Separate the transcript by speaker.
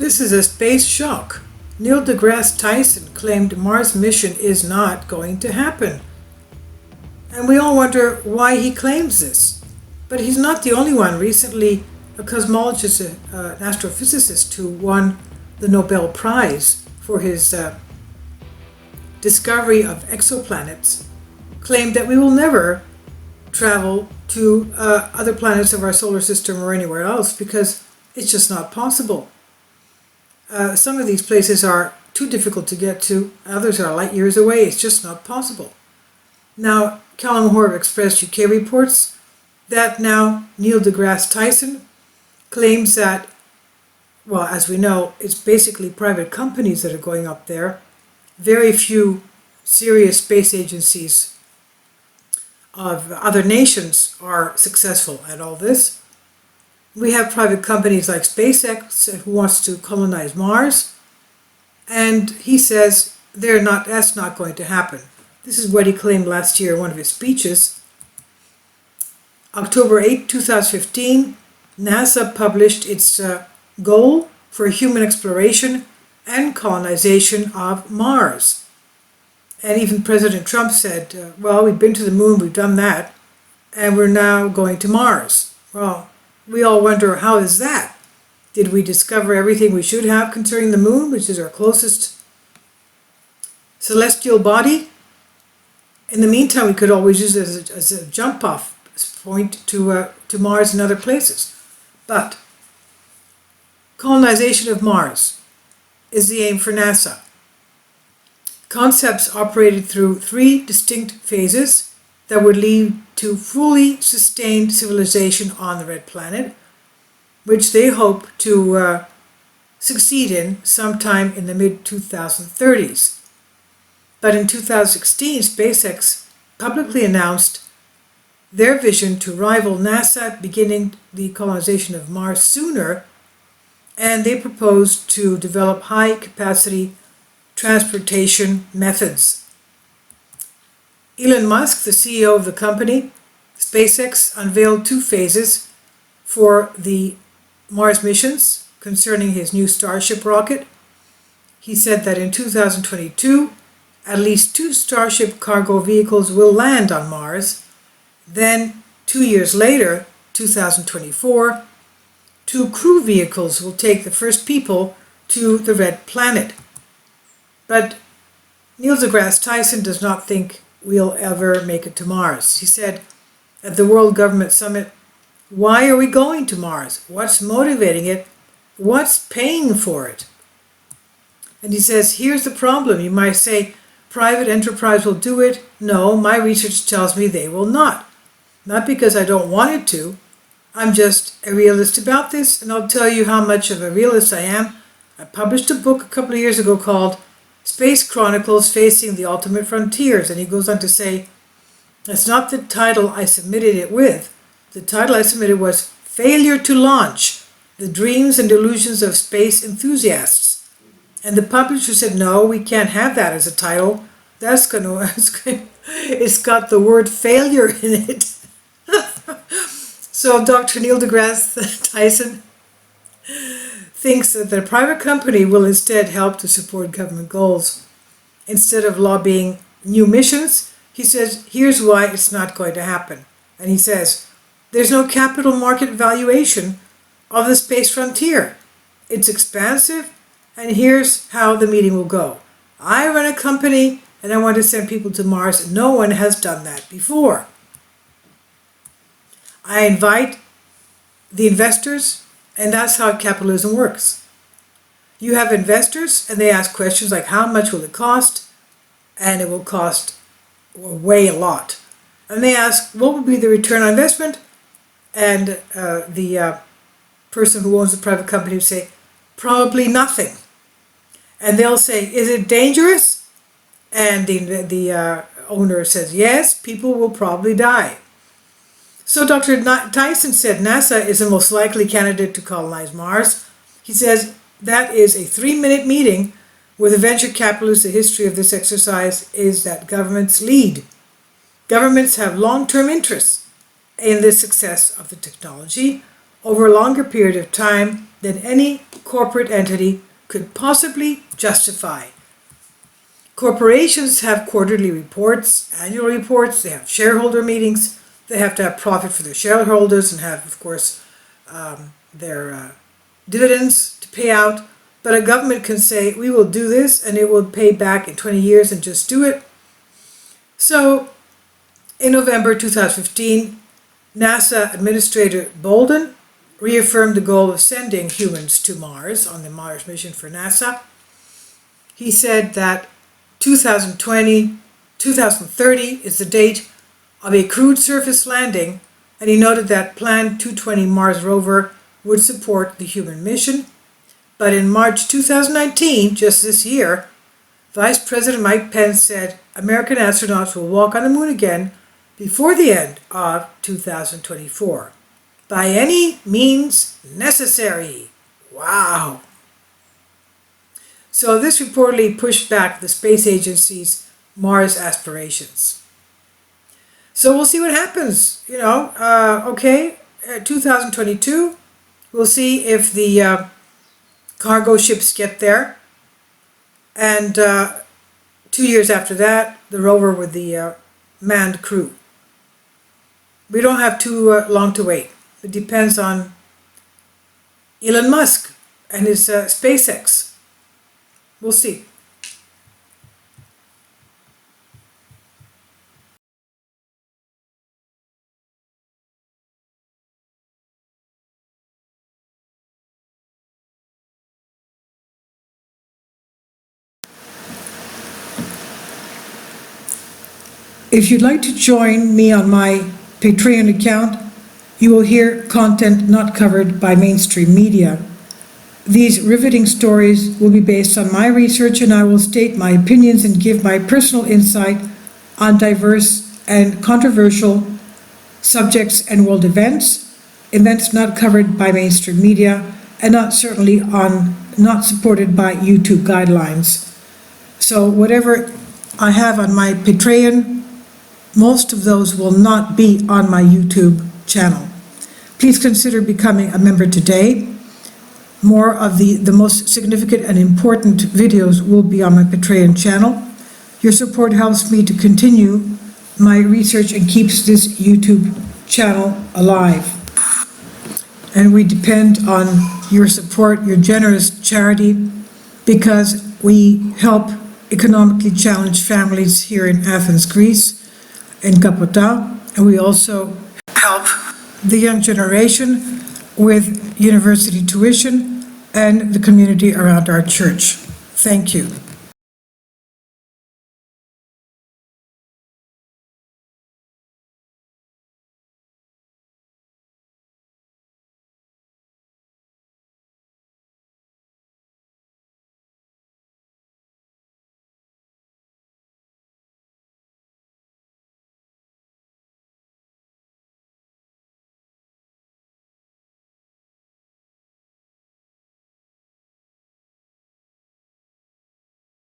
Speaker 1: This is a space shock. Neil deGrasse Tyson claimed Mars mission is not going to happen. And we all wonder why he claims this. But he's not the only one. Recently, a cosmologist, an astrophysicist who won the Nobel Prize for his discovery of exoplanets, claimed that we will never travel to other planets of our solar system or anywhere else because it's just not possible. Some of these places are too difficult to get to, others are light years away. It's just not possible. Now, Callum Hoare of Express UK reports that now Neil deGrasse Tyson claims that, well, as we know, it's basically private companies that are going up there. Very few serious space agencies of other nations are successful at all this. We have private companies like SpaceX who wants to colonize Mars, and he says that's not going to happen. This is what he claimed last year in one of his speeches. October 8, 2015, NASA published its goal for human exploration and colonization of Mars. And even President Trump said, well, we've been to the moon, we've done that, and we're now going to Mars. Well, we all wonder, how is that? Did we discover everything we should have concerning the moon, which is our closest celestial body? In the meantime, we could always use it as a jump-off point to Mars and other places. But colonization of Mars is the aim for NASA. Concepts operated through 3 distinct phases that would lead to fully sustained civilization on the Red Planet, which they hope to succeed in sometime in the mid-2030s. But in 2016, SpaceX publicly announced their vision to rival NASA, beginning the colonization of Mars sooner, and they proposed to develop high-capacity transportation methods. Elon Musk, the CEO of the company, SpaceX, unveiled 2 phases for the Mars missions concerning his new Starship rocket. He said that in 2022, at least 2 Starship cargo vehicles will land on Mars. Then, 2 years later, 2024, 2 crew vehicles will take the first people to the Red Planet. But Neil deGrasse Tyson does not think we'll ever make it to Mars. He said at the World Government Summit, why are we going to Mars? What's motivating it? What's paying for it? And he says, here's the problem. You might say, private enterprise will do it. No, my research tells me they will not. Not because I don't want it to. I'm just a realist about this, and I'll tell you how much of a realist I am. I published a book a couple of years ago called Space Chronicles Facing the Ultimate Frontiers, and he goes on to say, that's not the title I submitted it with. The title I submitted was Failure to Launch, The Dreams and Delusions of Space Enthusiasts. And the publisher said, no, we can't have that as a title. It's got the word failure in it. So Dr. Neil deGrasse Tyson thinks that the private company will instead help to support government goals. Instead of lobbying new missions, he says, here's why it's not going to happen. And he says, there's no capital market valuation of the space frontier. It's expansive, and here's how the meeting will go. I run a company, and I want to send people to Mars. No one has done that before. I invite the investors, and that's how capitalism works. You have investors, and they ask questions like, how much will it cost? And it will cost way a lot. And they ask, what will be the return on investment? And the person who owns the private company will say, probably nothing. And they'll say, is it dangerous? And the owner says, yes, people will probably die. So Dr. Tyson said NASA is the most likely candidate to colonize Mars. He says that is a 3-minute meeting with a venture capitalist. The history of this exercise is that governments lead. Governments have long-term interests in the success of the technology. Over a longer period of time, than any corporate entity could possibly justify. Corporations have quarterly reports, annual reports, they have shareholder meetings, they have to have profit for their shareholders and have, of course, their dividends to pay out. But a government can say, we will do this and it will pay back in 20 years and just do it. So in November 2015, NASA Administrator Bolden reaffirmed the goal of sending humans to Mars on the Mars mission for NASA. He said that 2030 is the date of a crewed surface landing, and he noted that planned 220 Mars rover would support the human mission. But in March 2019, just this year, Vice President Mike Pence said American astronauts will walk on the moon again before the end of 2024, by any means necessary. Wow. So this reportedly pushed back the space agency's Mars aspirations. So we'll see what happens, 2022, we'll see if the cargo ships get there. And 2 years after that, the rover with the manned crew. We don't have too long to wait. It depends on Elon Musk and his SpaceX. We'll see. If you'd like to join me on my Patreon account, you will hear content not covered by mainstream media. These riveting stories will be based on my research, and I will state my opinions and give my personal insight on diverse and controversial subjects and world events not covered by mainstream media, and not supported by YouTube guidelines. So whatever I have on my Patreon, most of those will not be on my YouTube channel. Please consider becoming a member today. More of the most significant and important videos will be on my Patreon channel. Your support helps me to continue my research and keeps this YouTube channel alive. And we depend on your support, your generous charity, because we help economically challenged families here in Athens, Greece, in Kapota, and we also help the young generation with university tuition and the community around our church. Thank you.